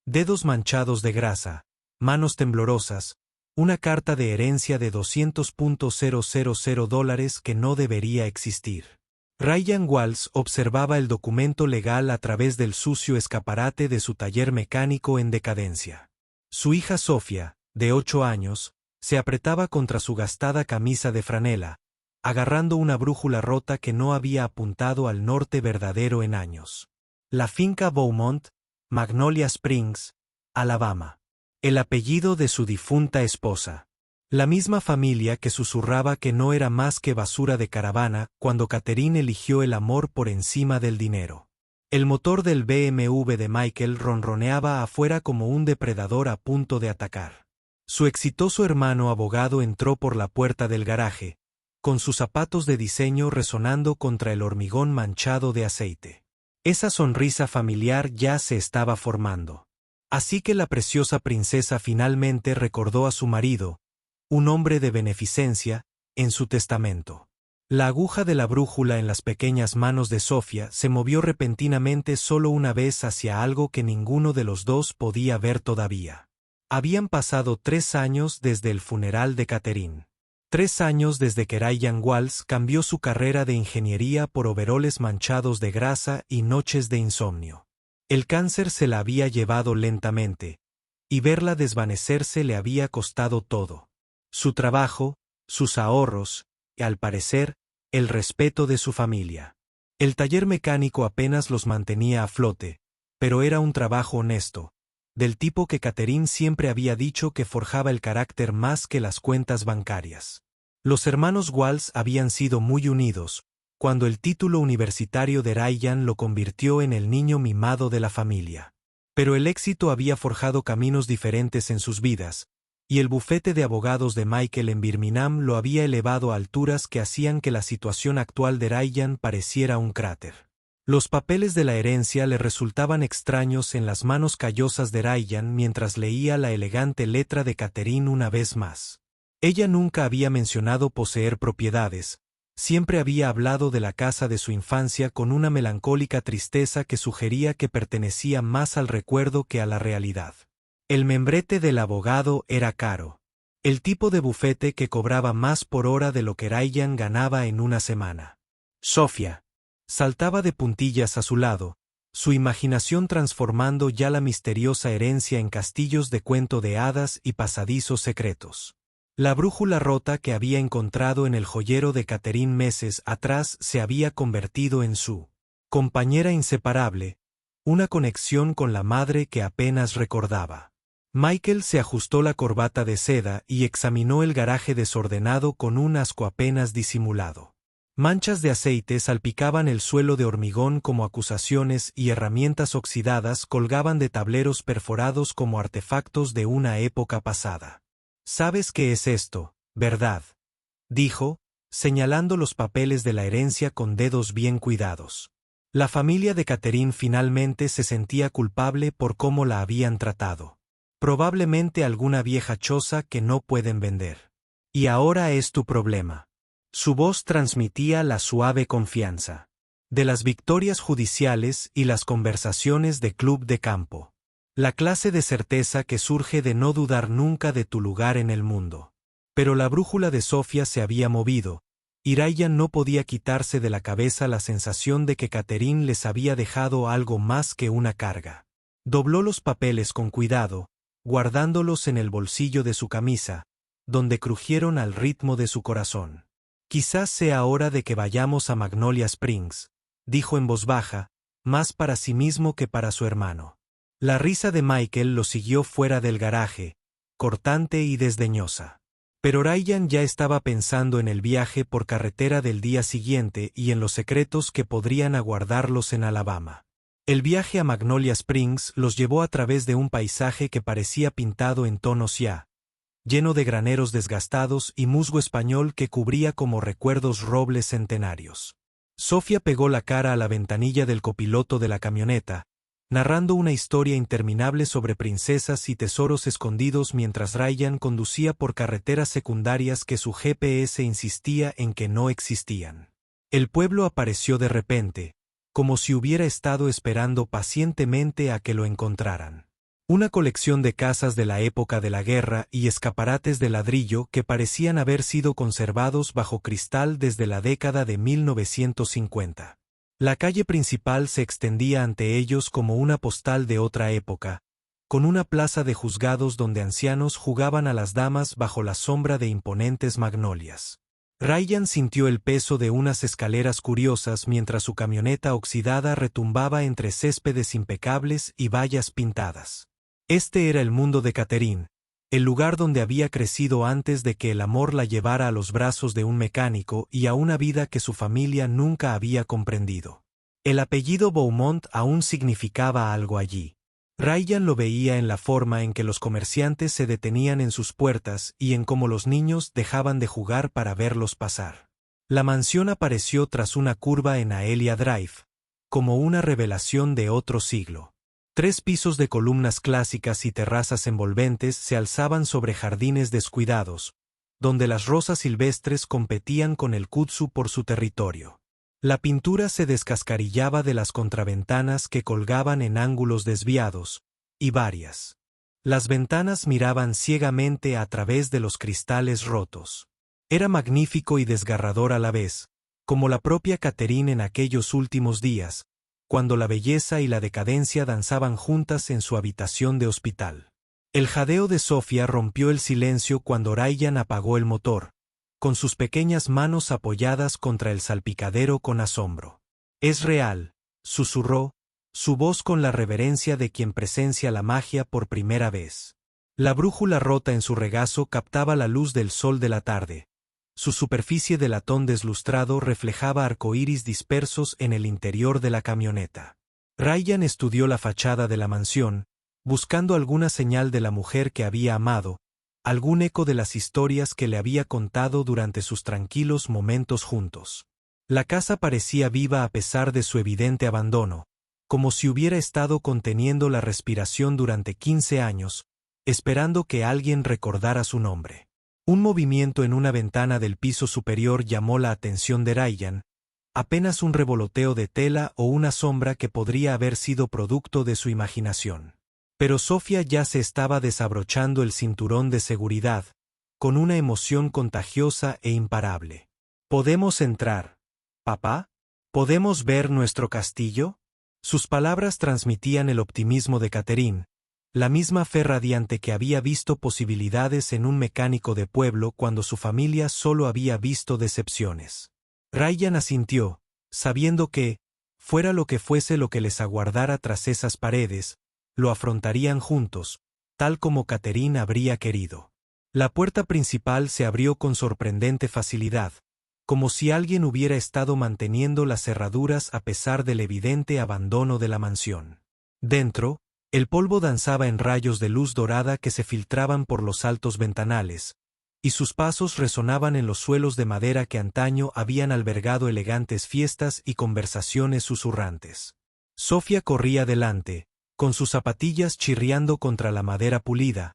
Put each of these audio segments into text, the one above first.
dedos manchados de grasa, manos temblorosas, una carta de herencia de $200,000 que no debería existir. Ryan Walsh observaba el documento legal a través del sucio escaparate de su taller mecánico en decadencia. Su hija Sofía, de 8 años, se apretaba contra su gastada camisa de franela, agarrando una brújula rota que no había apuntado al norte verdadero en años. La finca Beaumont, Magnolia Springs, Alabama. El apellido de su difunta esposa. La misma familia que susurraba que no era más que basura de caravana cuando Catherine eligió el amor por encima del dinero. El motor del BMW de Michael ronroneaba afuera como un depredador a punto de atacar. Su exitoso hermano abogado entró por la puerta del garaje, con sus zapatos de diseño resonando contra el hormigón manchado de aceite. Esa sonrisa familiar ya se estaba formando. Así que la preciosa princesa finalmente recordó a su marido, un hombre de beneficencia, en su testamento. La aguja de la brújula en las pequeñas manos de Sofía se movió repentinamente solo una vez hacia algo que ninguno de los dos podía ver todavía. Habían pasado 3 años desde el funeral de Catherine. 3 años desde que Ryan Walsh cambió su carrera de ingeniería por overoles manchados de grasa y noches de insomnio. El cáncer se la había llevado lentamente, y verla desvanecerse le había costado todo. Su trabajo, sus ahorros, y al parecer, el respeto de su familia. El taller mecánico apenas los mantenía a flote, pero era un trabajo honesto, del tipo que Catherine siempre había dicho que forjaba el carácter más que las cuentas bancarias. Los hermanos Walsh habían sido muy unidos, cuando el título universitario de Ryan lo convirtió en el niño mimado de la familia. Pero el éxito había forjado caminos diferentes en sus vidas, y el bufete de abogados de Michael en Birmingham lo había elevado a alturas que hacían que la situación actual de Ryan pareciera un cráter. Los papeles de la herencia le resultaban extraños en las manos callosas de Ryan mientras leía la elegante letra de Catherine una vez más. Ella nunca había mencionado poseer propiedades, siempre había hablado de la casa de su infancia con una melancólica tristeza que sugería que pertenecía más al recuerdo que a la realidad. El membrete del abogado era caro. El tipo de bufete que cobraba más por hora de lo que Ryan ganaba en una semana. Sofía saltaba de puntillas a su lado, su imaginación transformando ya la misteriosa herencia en castillos de cuento de hadas y pasadizos secretos. La brújula rota que había encontrado en el joyero de Catherine meses atrás se había convertido en su compañera inseparable, una conexión con la madre que apenas recordaba. Michael se ajustó la corbata de seda y examinó el garaje desordenado con un asco apenas disimulado. Manchas de aceite salpicaban el suelo de hormigón como acusaciones y herramientas oxidadas colgaban de tableros perforados como artefactos de una época pasada. «¿Sabes qué es esto, verdad?», dijo, señalando los papeles de la herencia con dedos bien cuidados. La familia de Catherine finalmente se sentía culpable por cómo la habían tratado. Probablemente alguna vieja choza que no pueden vender. Y ahora es tu problema. Su voz transmitía la suave confianza de las victorias judiciales y las conversaciones de club de campo. La clase de certeza que surge de no dudar nunca de tu lugar en el mundo. Pero la brújula de Sofía se había movido, y Ryan no podía quitarse de la cabeza la sensación de que Catherine les había dejado algo más que una carga. Dobló los papeles con cuidado, guardándolos en el bolsillo de su camisa, donde crujieron al ritmo de su corazón. «Quizás sea hora de que vayamos a Magnolia Springs», dijo en voz baja, más para sí mismo que para su hermano. La risa de Michael lo siguió fuera del garaje, cortante y desdeñosa. Pero Ryan ya estaba pensando en el viaje por carretera del día siguiente y en los secretos que podrían aguardarlos en Alabama. El viaje a Magnolia Springs los llevó a través de un paisaje que parecía pintado en tonos ya, lleno de graneros desgastados y musgo español que cubría como recuerdos robles centenarios. Sofía pegó la cara a la ventanilla del copiloto de la camioneta, narrando una historia interminable sobre princesas y tesoros escondidos mientras Ryan conducía por carreteras secundarias que su GPS insistía en que no existían. El pueblo apareció de repente, como si hubiera estado esperando pacientemente a que lo encontraran. Una colección de casas de la época de la guerra y escaparates de ladrillo que parecían haber sido conservados bajo cristal desde la década de 1950. La calle principal se extendía ante ellos como una postal de otra época, con una plaza de juzgados donde ancianos jugaban a las damas bajo la sombra de imponentes magnolias. Ryan sintió el peso de unas escaleras curiosas mientras su camioneta oxidada retumbaba entre céspedes impecables y vallas pintadas. Este era el mundo de Catherine, el lugar donde había crecido antes de que el amor la llevara a los brazos de un mecánico y a una vida que su familia nunca había comprendido. El apellido Beaumont aún significaba algo allí. Ryan lo veía en la forma en que los comerciantes se detenían en sus puertas y en cómo los niños dejaban de jugar para verlos pasar. La mansión apareció tras una curva en Aelia Drive, como una revelación de otro siglo. 3 pisos de columnas clásicas y terrazas envolventes se alzaban sobre jardines descuidados, donde las rosas silvestres competían con el kudzu por su territorio. La pintura se descascarillaba de las contraventanas que colgaban en ángulos desviados, y varias. Las ventanas miraban ciegamente a través de los cristales rotos. Era magnífico y desgarrador a la vez, como la propia Catherine en aquellos últimos días, cuando la belleza y la decadencia danzaban juntas en su habitación de hospital. El jadeo de Sofía rompió el silencio cuando Ryan apagó el motor, con sus pequeñas manos apoyadas contra el salpicadero con asombro. «Es real», susurró, su voz con la reverencia de quien presencia la magia por primera vez. La brújula rota en su regazo captaba la luz del sol de la tarde. Su superficie de latón deslustrado reflejaba arcoíris dispersos en el interior de la camioneta. Ryan estudió la fachada de la mansión, buscando alguna señal de la mujer que había amado, algún eco de las historias que le había contado durante sus tranquilos momentos juntos. La casa parecía viva a pesar de su evidente abandono, como si hubiera estado conteniendo la respiración durante 15 años, esperando que alguien recordara su nombre. Un movimiento en una ventana del piso superior llamó la atención de Ryan, apenas un revoloteo de tela o una sombra que podría haber sido producto de su imaginación. Pero Sofía ya se estaba desabrochando el cinturón de seguridad, con una emoción contagiosa e imparable. «¿Podemos entrar, papá? ¿Podemos ver nuestro castillo?» Sus palabras transmitían el optimismo de Catherine, la misma fe radiante que había visto posibilidades en un mecánico de pueblo cuando su familia solo había visto decepciones. Ryan asintió, sabiendo que, fuera lo que fuese lo que les aguardara tras esas paredes, lo afrontarían juntos, tal como Catherine habría querido. La puerta principal se abrió con sorprendente facilidad, como si alguien hubiera estado manteniendo las cerraduras a pesar del evidente abandono de la mansión. Dentro, el polvo danzaba en rayos de luz dorada que se filtraban por los altos ventanales, y sus pasos resonaban en los suelos de madera que antaño habían albergado elegantes fiestas y conversaciones susurrantes. Sofía corría delante, con sus zapatillas chirriando contra la madera pulida,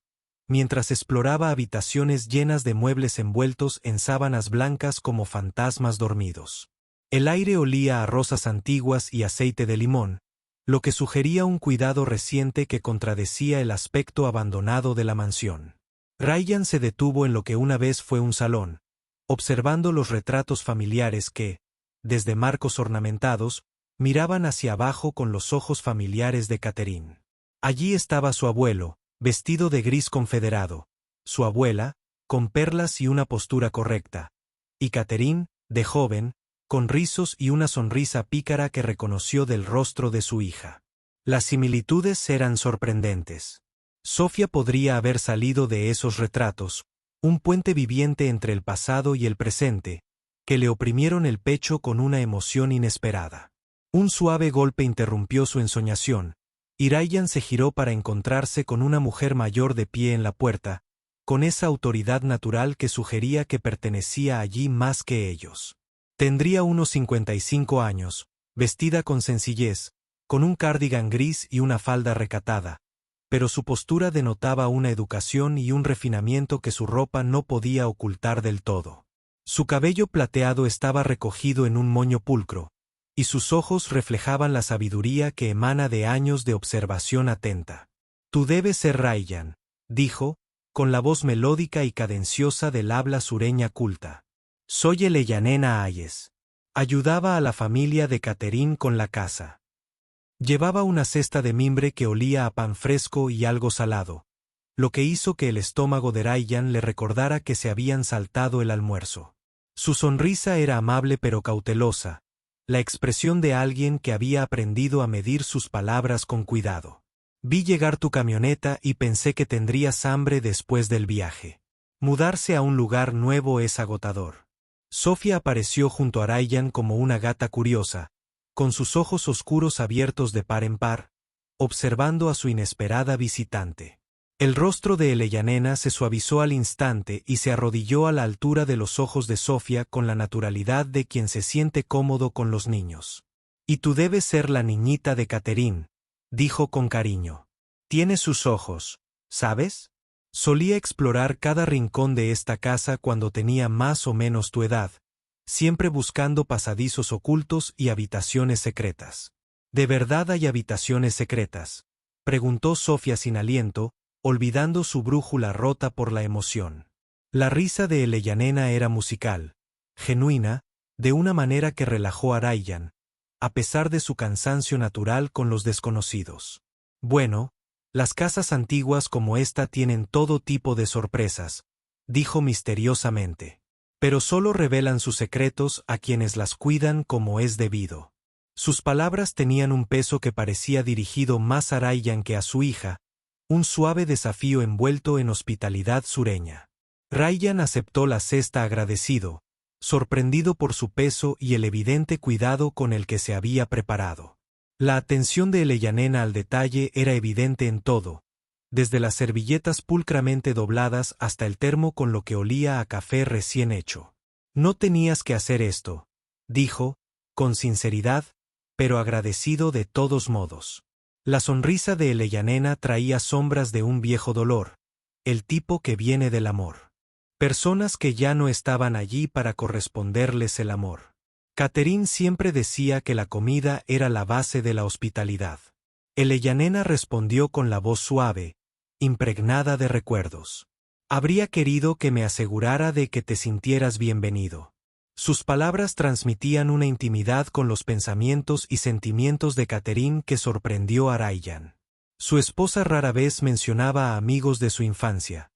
mientras exploraba habitaciones llenas de muebles envueltos en sábanas blancas como fantasmas dormidos. El aire olía a rosas antiguas y aceite de limón, lo que sugería un cuidado reciente que contradecía el aspecto abandonado de la mansión. Ryan se detuvo en lo que una vez fue un salón, observando los retratos familiares que, desde marcos ornamentados, miraban hacia abajo con los ojos familiares de Catherine. Allí estaba su abuelo, vestido de gris confederado, su abuela, con perlas y una postura correcta, y Catherine, de joven, con rizos y una sonrisa pícara que reconoció del rostro de su hija. Las similitudes eran sorprendentes. Sofía podría haber salido de esos retratos, un puente viviente entre el pasado y el presente, que le oprimieron el pecho con una emoción inesperada. Un suave golpe interrumpió su ensoñación, y Ryan se giró para encontrarse con una mujer mayor de pie en la puerta, con esa autoridad natural que sugería que pertenecía allí más que ellos. Tendría unos 55 años, vestida con sencillez, con un cardigan gris y una falda recatada, pero su postura denotaba una educación y un refinamiento que su ropa no podía ocultar del todo. Su cabello plateado estaba recogido en un moño pulcro, y sus ojos reflejaban la sabiduría que emana de años de observación atenta. Tú debes ser Rayyan, dijo, con la voz melódica y cadenciosa del habla sureña culta. Soy Eleyanena Ayes. Ayudaba a la familia de Catherine con la casa. Llevaba una cesta de mimbre que olía a pan fresco y algo salado, lo que hizo que el estómago de Rayyan le recordara que se habían saltado el almuerzo. Su sonrisa era amable pero cautelosa, la expresión de alguien que había aprendido a medir sus palabras con cuidado. Vi llegar tu camioneta y pensé que tendrías hambre después del viaje. Mudarse a un lugar nuevo es agotador. Sofía apareció junto a Rayyan como una gata curiosa, con sus ojos oscuros abiertos de par en par, observando a su inesperada visitante. El rostro de Eleyanena se suavizó al instante y se arrodilló a la altura de los ojos de Sofía con la naturalidad de quien se siente cómodo con los niños. Y tú debes ser la niñita de Catherine, dijo con cariño. Tiene sus ojos, ¿sabes? Solía explorar cada rincón de esta casa cuando tenía más o menos tu edad, siempre buscando pasadizos ocultos y habitaciones secretas. ¿De verdad hay habitaciones secretas?, preguntó Sofía sin aliento, olvidando su brújula rota por la emoción. La risa de Eleyanena era musical, genuina, de una manera que relajó a Rayyan, a pesar de su cansancio natural con los desconocidos. Bueno, las casas antiguas como esta tienen todo tipo de sorpresas, dijo misteriosamente. Pero solo revelan sus secretos a quienes las cuidan como es debido. Sus palabras tenían un peso que parecía dirigido más a Rayyan que a su hija, un suave desafío envuelto en hospitalidad sureña. Rayyan aceptó la cesta agradecido, sorprendido por su peso y el evidente cuidado con el que se había preparado. La atención de Eleyanena al detalle era evidente en todo, desde las servilletas pulcramente dobladas hasta el termo con lo que olía a café recién hecho. No tenías que hacer esto, dijo, con sinceridad, pero agradecido de todos modos. La sonrisa de Eleyanena traía sombras de un viejo dolor, el tipo que viene del amor. Personas que ya no estaban allí para corresponderles el amor. Catherine siempre decía que la comida era la base de la hospitalidad. Eleyanena respondió con la voz suave, impregnada de recuerdos. Habría querido que me asegurara de que te sintieras bienvenido. Sus palabras transmitían una intimidad con los pensamientos y sentimientos de Catherine que sorprendió a Rayyan. Su esposa rara vez mencionaba a amigos de su infancia.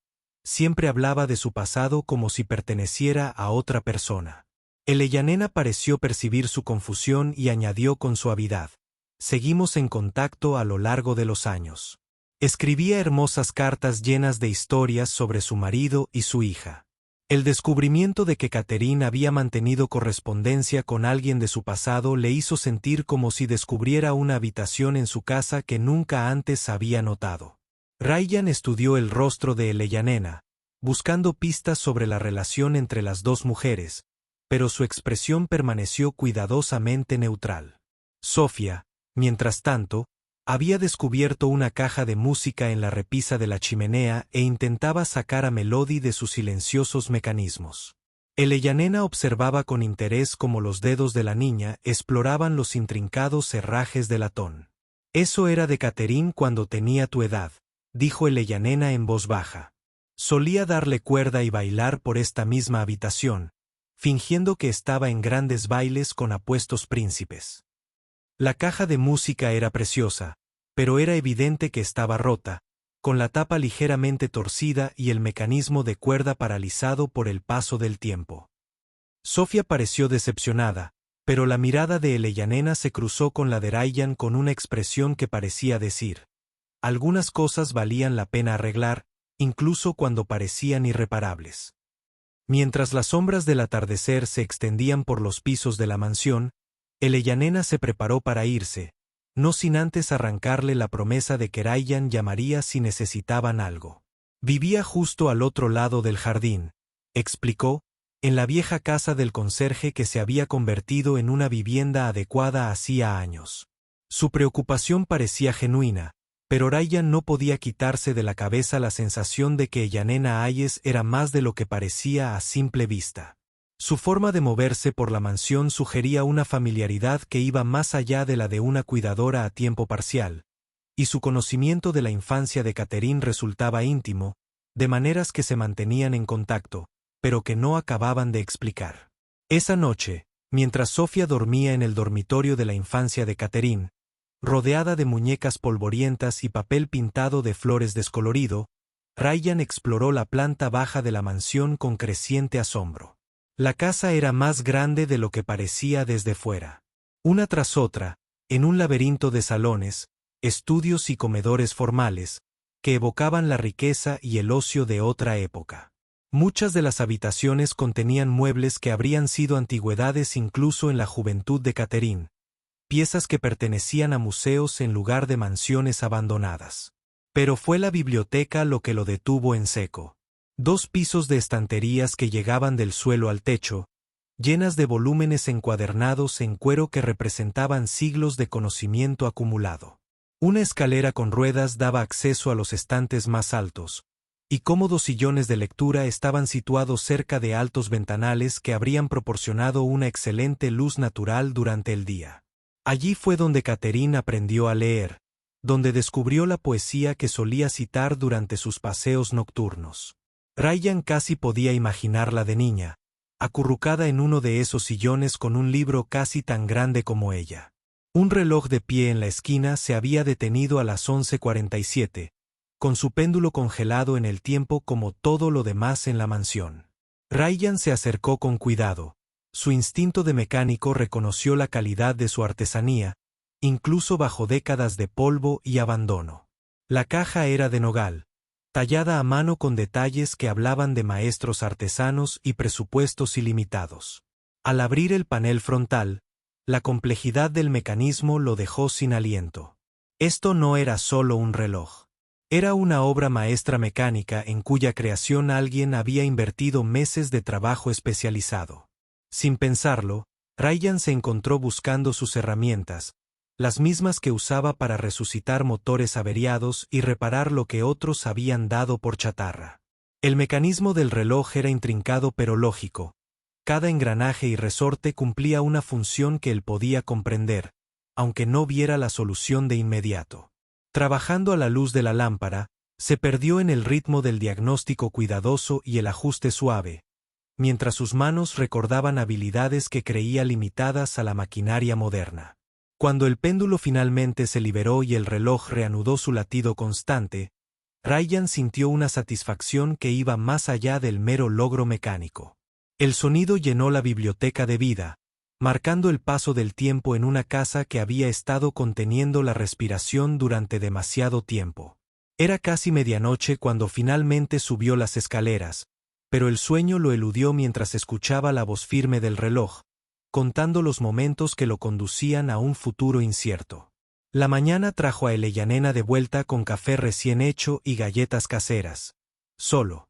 Siempre hablaba de su pasado como si perteneciera a otra persona. Eleyanena pareció percibir su confusión y añadió con suavidad: seguimos en contacto a lo largo de los años. Escribía hermosas cartas llenas de historias sobre su marido y su hija. El descubrimiento de que Catherine había mantenido correspondencia con alguien de su pasado le hizo sentir como si descubriera una habitación en su casa que nunca antes había notado. Rayyan estudió el rostro de Eleyanena, buscando pistas sobre la relación entre las dos mujeres, pero su expresión permaneció cuidadosamente neutral. Sofía, mientras tanto, había descubierto una caja de música en la repisa de la chimenea e intentaba sacar a Melody de sus silenciosos mecanismos. Eleyanena observaba con interés cómo los dedos de la niña exploraban los intrincados herrajes de latón. Eso era de Catherine cuando tenía tu edad, dijo Eleyanena en voz baja. Solía darle cuerda y bailar por esta misma habitación, fingiendo que estaba en grandes bailes con apuestos príncipes. La caja de música era preciosa, pero era evidente que estaba rota, con la tapa ligeramente torcida y el mecanismo de cuerda paralizado por el paso del tiempo. Sofía pareció decepcionada, pero la mirada de Eleyanena se cruzó con la de Rayyan con una expresión que parecía decir: algunas cosas valían la pena arreglar, incluso cuando parecían irreparables. Mientras las sombras del atardecer se extendían por los pisos de la mansión, Eleyanena se preparó para irse, no sin antes arrancarle la promesa de que Rayyan llamaría si necesitaban algo. Vivía justo al otro lado del jardín, explicó, en la vieja casa del conserje que se había convertido en una vivienda adecuada hacía años. Su preocupación parecía genuina, pero Rayyan no podía quitarse de la cabeza la sensación de que Eleyanena Ayes era más de lo que parecía a simple vista. Su forma de moverse por la mansión sugería una familiaridad que iba más allá de la de una cuidadora a tiempo parcial, y su conocimiento de la infancia de Catherine resultaba íntimo, de maneras que se mantenían en contacto, pero que no acababan de explicar. Esa noche, mientras Sofía dormía en el dormitorio de la infancia de Catherine, rodeada de muñecas polvorientas y papel pintado de flores descolorido, Ryan exploró la planta baja de la mansión con creciente asombro. La casa era más grande de lo que parecía desde fuera. Una tras otra, en un laberinto de salones, estudios y comedores formales, que evocaban la riqueza y el ocio de otra época. Muchas de las habitaciones contenían muebles que habrían sido antigüedades incluso en la juventud de Catherine, piezas que pertenecían a museos en lugar de mansiones abandonadas. Pero fue la biblioteca lo que lo detuvo en seco. 2 pisos de estanterías que llegaban del suelo al techo, llenas de volúmenes encuadernados en cuero que representaban siglos de conocimiento acumulado. Una escalera con ruedas daba acceso a los estantes más altos, y cómodos sillones de lectura estaban situados cerca de altos ventanales que habrían proporcionado una excelente luz natural durante el día. Allí fue donde Catherine aprendió a leer, donde descubrió la poesía que solía citar durante sus paseos nocturnos. Ryan casi podía imaginarla de niña, acurrucada en uno de esos sillones con un libro casi tan grande como ella. Un reloj de pie en la esquina se había detenido a las 11:47, con su péndulo congelado en el tiempo como todo lo demás en la mansión. Ryan se acercó con cuidado. Su instinto de mecánico reconoció la calidad de su artesanía, incluso bajo décadas de polvo y abandono. La caja era de nogal, tallada a mano con detalles que hablaban de maestros artesanos y presupuestos ilimitados. Al abrir el panel frontal, la complejidad del mecanismo lo dejó sin aliento. Esto no era solo un reloj. Era una obra maestra mecánica en cuya creación alguien había invertido meses de trabajo especializado. Sin pensarlo, Ryan se encontró buscando sus herramientas, las mismas que usaba para resucitar motores averiados y reparar lo que otros habían dado por chatarra. El mecanismo del reloj era intrincado pero lógico. Cada engranaje y resorte cumplía una función que él podía comprender, aunque no viera la solución de inmediato. Trabajando a la luz de la lámpara, se perdió en el ritmo del diagnóstico cuidadoso y el ajuste suave, mientras sus manos recordaban habilidades que creía limitadas a la maquinaria moderna. Cuando el péndulo finalmente se liberó y el reloj reanudó su latido constante, Ryan sintió una satisfacción que iba más allá del mero logro mecánico. El sonido llenó la biblioteca de vida, marcando el paso del tiempo en una casa que había estado conteniendo la respiración durante demasiado tiempo. Era casi medianoche cuando finalmente subió las escaleras, pero el sueño lo eludió mientras escuchaba la voz firme del reloj, contando los momentos que lo conducían a un futuro incierto. La mañana trajo a Eleyanena de vuelta con café recién hecho y galletas caseras. Solo.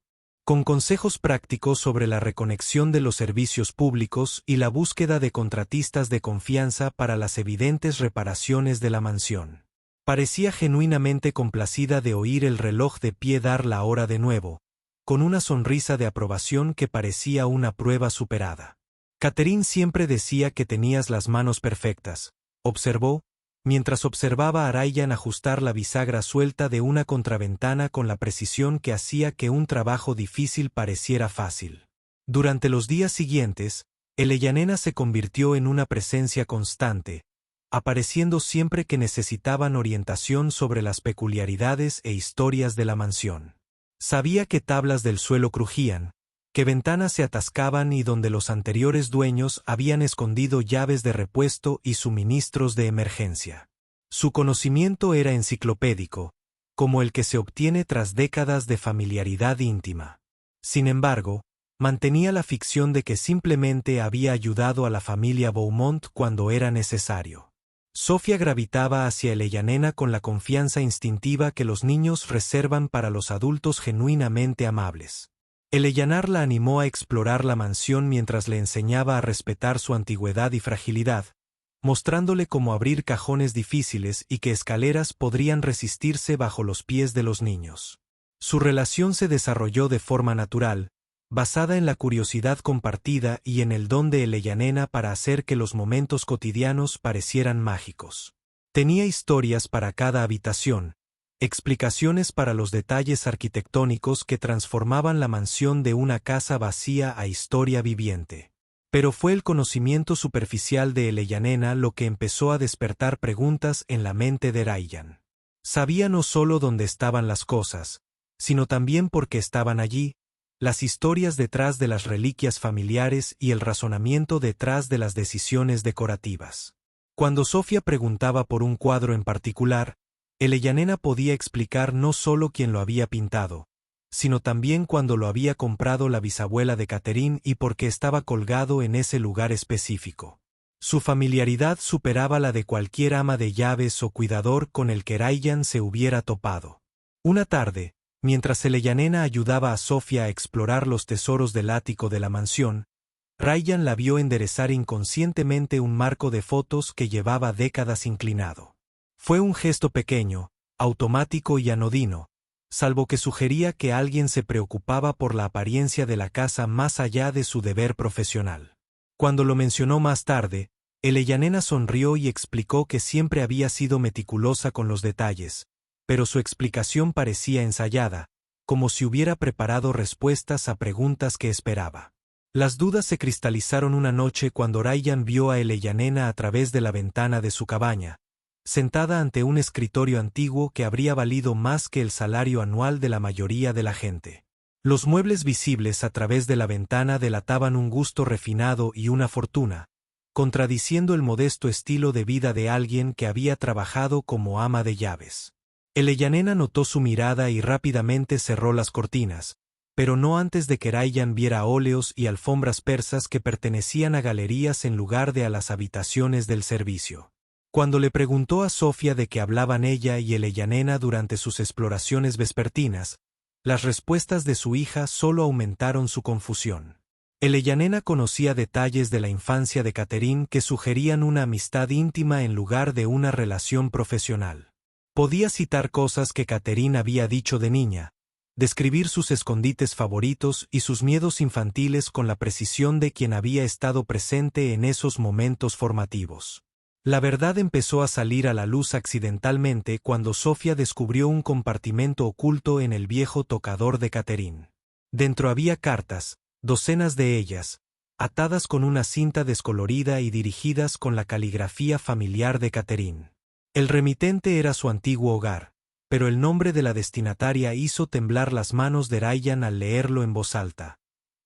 Con consejos prácticos sobre la reconexión de los servicios públicos y la búsqueda de contratistas de confianza para las evidentes reparaciones de la mansión. Parecía genuinamente complacida de oír el reloj de pie dar la hora de nuevo, con una sonrisa de aprobación que parecía una prueba superada. Catherine siempre decía que tenías las manos perfectas, observó, mientras observaba a Ryan ajustar la bisagra suelta de una contraventana con la precisión que hacía que un trabajo difícil pareciera fácil. Durante los días siguientes, Eleyanena se convirtió en una presencia constante, apareciendo siempre que necesitaban orientación sobre las peculiaridades e historias de la mansión. Sabía que tablas del suelo crujían, que ventanas se atascaban y donde los anteriores dueños habían escondido llaves de repuesto y suministros de emergencia. Su conocimiento era enciclopédico, como el que se obtiene tras décadas de familiaridad íntima. Sin embargo, mantenía la ficción de que simplemente había ayudado a la familia Beaumont cuando era necesario. Sofía gravitaba hacia Eleyanena con la confianza instintiva que los niños reservan para los adultos genuinamente amables. Eleyanor la animó a explorar la mansión mientras le enseñaba a respetar su antigüedad y fragilidad, mostrándole cómo abrir cajones difíciles y que escaleras podrían resistirse bajo los pies de los niños. Su relación se desarrolló de forma natural, basada en la curiosidad compartida y en el don de Eleyanena para hacer que los momentos cotidianos parecieran mágicos. Tenía historias para cada habitación, explicaciones para los detalles arquitectónicos que transformaban la mansión de una casa vacía a historia viviente. Pero fue el conocimiento superficial de Eleyanena lo que empezó a despertar preguntas en la mente de Rayyan. Sabía no solo dónde estaban las cosas, sino también por qué estaban allí, las historias detrás de las reliquias familiares y el razonamiento detrás de las decisiones decorativas. Cuando Sofía preguntaba por un cuadro en particular, Eleyanena podía explicar no solo quién lo había pintado, sino también cuándo lo había comprado la bisabuela de Catherine y por qué estaba colgado en ese lugar específico. Su familiaridad superaba la de cualquier ama de llaves o cuidador con el que Rayyan se hubiera topado. Una tarde, mientras Eleyanena ayudaba a Sofía a explorar los tesoros del ático de la mansión, Rayyan la vio enderezar inconscientemente un marco de fotos que llevaba décadas inclinado. Fue un gesto pequeño, automático y anodino, salvo que sugería que alguien se preocupaba por la apariencia de la casa más allá de su deber profesional. Cuando lo mencionó más tarde, Eleyanena sonrió y explicó que siempre había sido meticulosa con los detalles, pero su explicación parecía ensayada, como si hubiera preparado respuestas a preguntas que esperaba. Las dudas se cristalizaron una noche cuando Rayyan vio a Eleyanena a través de la ventana de su cabaña, sentada ante un escritorio antiguo que habría valido más que el salario anual de la mayoría de la gente. Los muebles visibles a través de la ventana delataban un gusto refinado y una fortuna, contradiciendo el modesto estilo de vida de alguien que había trabajado como ama de llaves. Eleyanena notó su mirada y rápidamente cerró las cortinas, pero no antes de que Rayyan viera óleos y alfombras persas que pertenecían a galerías en lugar de a las habitaciones del servicio. Cuando le preguntó a Sofía de qué hablaban ella y Eleyanena durante sus exploraciones vespertinas, las respuestas de su hija solo aumentaron su confusión. Eleyanena conocía detalles de la infancia de Catherine que sugerían una amistad íntima en lugar de una relación profesional. Podía citar cosas que Catherine había dicho de niña, describir sus escondites favoritos y sus miedos infantiles con la precisión de quien había estado presente en esos momentos formativos. La verdad empezó a salir a la luz accidentalmente cuando Sofía descubrió un compartimento oculto en el viejo tocador de Catherine. Dentro había cartas, docenas de ellas, atadas con una cinta descolorida y dirigidas con la caligrafía familiar de Catherine. El remitente era su antiguo hogar, pero el nombre de la destinataria hizo temblar las manos de Rayyan al leerlo en voz alta.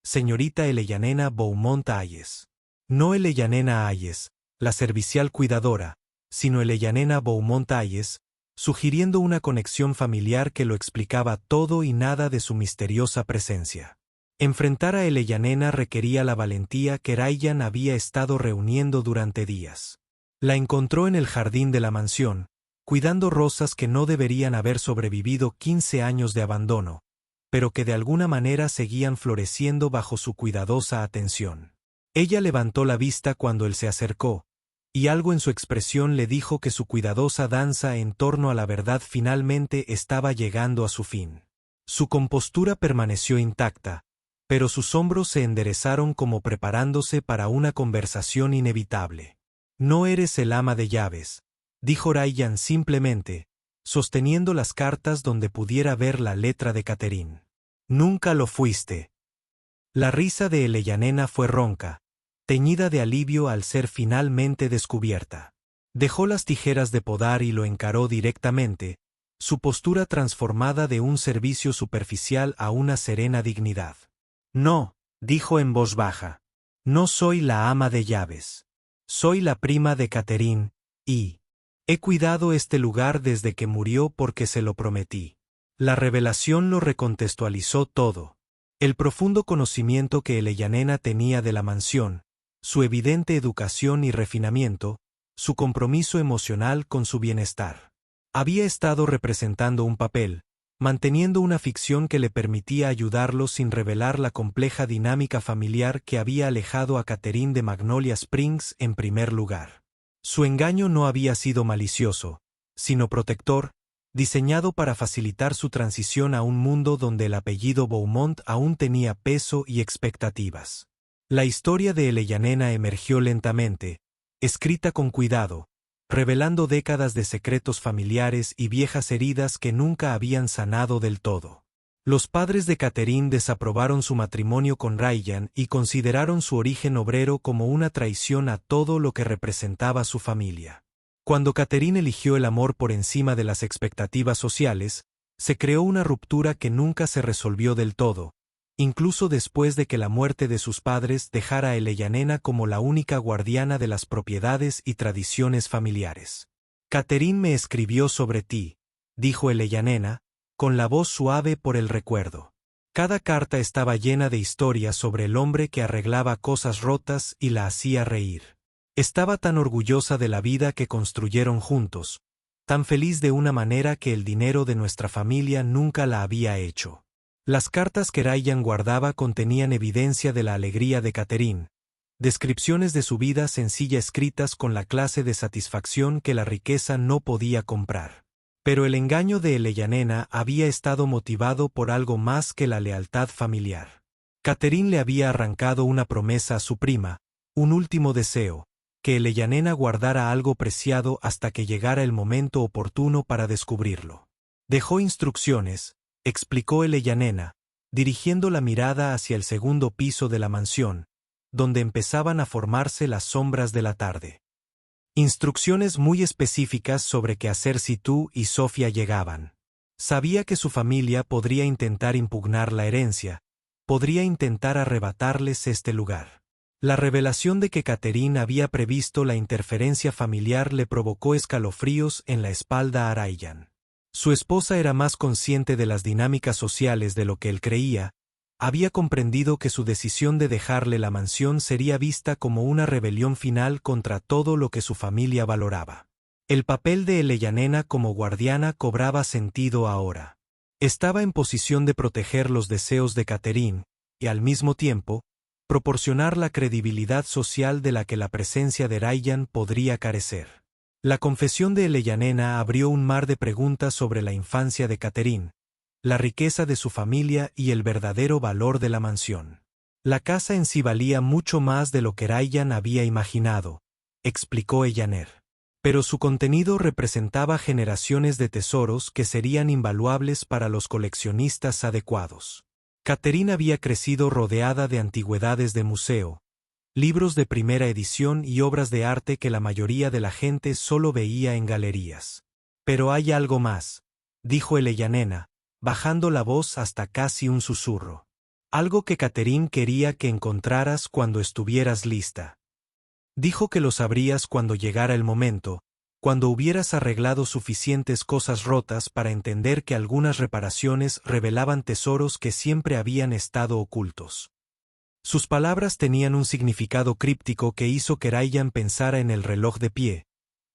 Señorita Eleyanena Beaumont Hayes. No Eleyanena Hayes, la servicial cuidadora, sino Eleyanena Beaumont Hayes, sugiriendo una conexión familiar que lo explicaba todo y nada de su misteriosa presencia. Enfrentar a Eleyanena requería la valentía que Rayyan había estado reuniendo durante días. La encontró en el jardín de la mansión, cuidando rosas que no deberían haber sobrevivido 15 años de abandono, pero que de alguna manera seguían floreciendo bajo su cuidadosa atención. Ella levantó la vista cuando él se acercó, y algo en su expresión le dijo que su cuidadosa danza en torno a la verdad finalmente estaba llegando a su fin. Su compostura permaneció intacta, pero sus hombros se enderezaron como preparándose para una conversación inevitable. No eres el ama de llaves, dijo Rayyan simplemente, sosteniendo las cartas donde pudiera ver la letra de Catherine. Nunca lo fuiste. La risa de Eleyanena fue ronca, teñida de alivio al ser finalmente descubierta. Dejó las tijeras de podar y lo encaró directamente, su postura transformada de un servicio superficial a una serena dignidad. No, dijo en voz baja. No soy la ama de llaves. Soy la prima de Catherine, y he cuidado este lugar desde que murió porque se lo prometí. La revelación lo recontextualizó todo. El profundo conocimiento que Eleyanena tenía de la mansión, su evidente educación y refinamiento, su compromiso emocional con su bienestar. Había estado representando un papel, manteniendo una ficción que le permitía ayudarlo sin revelar la compleja dinámica familiar que había alejado a Catherine de Magnolia Springs en primer lugar. Su engaño no había sido malicioso, sino protector, diseñado para facilitar su transición a un mundo donde el apellido Beaumont aún tenía peso y expectativas. La historia de Eleyanena emergió lentamente, escrita con cuidado, revelando décadas de secretos familiares y viejas heridas que nunca habían sanado del todo. Los padres de Catherine desaprobaron su matrimonio con Ryan y consideraron su origen obrero como una traición a todo lo que representaba su familia. Cuando Catherine eligió el amor por encima de las expectativas sociales, se creó una ruptura que nunca se resolvió del todo, incluso después de que la muerte de sus padres dejara a Eleyanena como la única guardiana de las propiedades y tradiciones familiares. Catherine me escribió sobre ti, dijo Eleyanena, con la voz suave por el recuerdo. Cada carta estaba llena de historias sobre el hombre que arreglaba cosas rotas y la hacía reír. Estaba tan orgullosa de la vida que construyeron juntos, tan feliz de una manera que el dinero de nuestra familia nunca la había hecho. Las cartas que Ryan guardaba contenían evidencia de la alegría de Catherine, descripciones de su vida sencilla escritas con la clase de satisfacción que la riqueza no podía comprar. Pero el engaño de Eleyanena había estado motivado por algo más que la lealtad familiar. Catherine le había arrancado una promesa a su prima, un último deseo, que Eleyanena guardara algo preciado hasta que llegara el momento oportuno para descubrirlo. Dejó instrucciones, explicó Eleyanena, dirigiendo la mirada hacia el segundo piso de la mansión, donde empezaban a formarse las sombras de la tarde. Instrucciones muy específicas sobre qué hacer si tú y Sofía llegaban. Sabía que su familia podría intentar impugnar la herencia, podría intentar arrebatarles este lugar. La revelación de que Catherine había previsto la interferencia familiar le provocó escalofríos en la espalda a Ryan. Su esposa era más consciente de las dinámicas sociales de lo que él creía, había comprendido que su decisión de dejarle la mansión sería vista como una rebelión final contra todo lo que su familia valoraba. El papel de Eleyanena como guardiana cobraba sentido ahora. Estaba en posición de proteger los deseos de Catherine, y al mismo tiempo, proporcionar la credibilidad social de la que la presencia de Ryan podría carecer. La confesión de Eleyanena abrió un mar de preguntas sobre la infancia de Catherine, la riqueza de su familia y el verdadero valor de la mansión. La casa en sí valía mucho más de lo que Ryan había imaginado, explicó Eleanor. Pero su contenido representaba generaciones de tesoros que serían invaluables para los coleccionistas adecuados. Catherine había crecido rodeada de antigüedades de museo, libros de primera edición y obras de arte que la mayoría de la gente solo veía en galerías. Pero hay algo más, dijo Eleyanena, bajando la voz hasta casi un susurro. Algo que Catherine quería que encontraras cuando estuvieras lista. Dijo que lo sabrías cuando llegara el momento, cuando hubieras arreglado suficientes cosas rotas para entender que algunas reparaciones revelaban tesoros que siempre habían estado ocultos. Sus palabras tenían un significado críptico que hizo que Ryan pensara en el reloj de pie,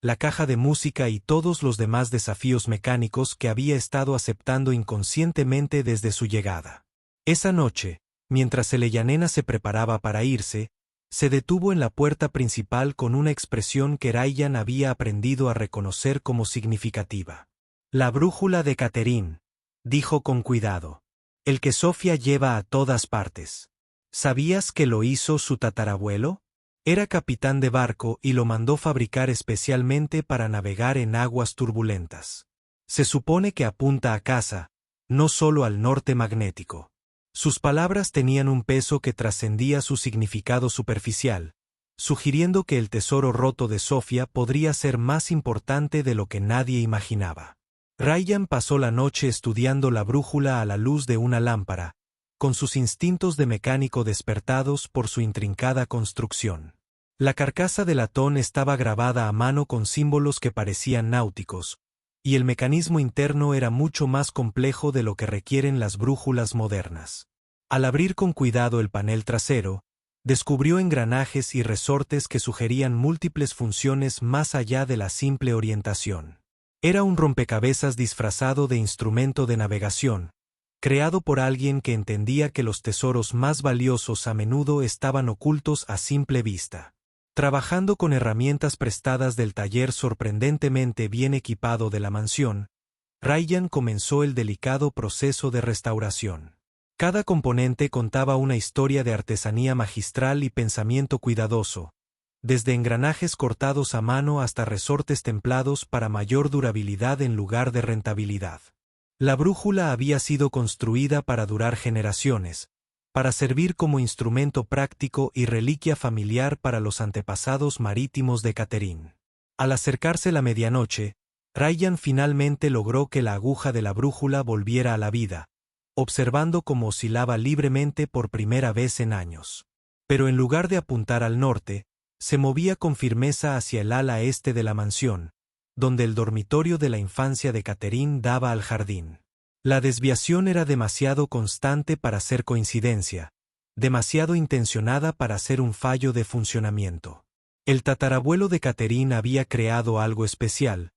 la caja de música y todos los demás desafíos mecánicos que había estado aceptando inconscientemente desde su llegada. Esa noche, mientras Eleyanena se preparaba para irse, se detuvo en la puerta principal con una expresión que Ryan había aprendido a reconocer como significativa. La brújula de Catherine, dijo con cuidado. El que Sofía lleva a todas partes. ¿Sabías que lo hizo su tatarabuelo? Era capitán de barco y lo mandó fabricar especialmente para navegar en aguas turbulentas. Se supone que apunta a casa, no solo al norte magnético. Sus palabras tenían un peso que trascendía su significado superficial, sugiriendo que el tesoro roto de Sofía podría ser más importante de lo que nadie imaginaba. Ryan pasó la noche estudiando la brújula a la luz de una lámpara, con sus instintos de mecánico despertados por su intrincada construcción. La carcasa de latón estaba grabada a mano con símbolos que parecían náuticos, y el mecanismo interno era mucho más complejo de lo que requieren las brújulas modernas. Al abrir con cuidado el panel trasero, descubrió engranajes y resortes que sugerían múltiples funciones más allá de la simple orientación. Era un rompecabezas disfrazado de instrumento de navegación, creado por alguien que entendía que los tesoros más valiosos a menudo estaban ocultos a simple vista. Trabajando con herramientas prestadas del taller sorprendentemente bien equipado de la mansión, Ryan comenzó el delicado proceso de restauración. Cada componente contaba una historia de artesanía magistral y pensamiento cuidadoso, desde engranajes cortados a mano hasta resortes templados para mayor durabilidad en lugar de rentabilidad. La brújula había sido construida para durar generaciones, para servir como instrumento práctico y reliquia familiar para los antepasados marítimos de Catherine. Al acercarse la medianoche, Ryan finalmente logró que la aguja de la brújula volviera a la vida, observando cómo oscilaba libremente por primera vez en años. Pero en lugar de apuntar al norte, se movía con firmeza hacia el ala este de la mansión, donde el dormitorio de la infancia de Catherine daba al jardín. La desviación era demasiado constante para ser coincidencia, demasiado intencionada para ser un fallo de funcionamiento. El tatarabuelo de Catherine había creado algo especial,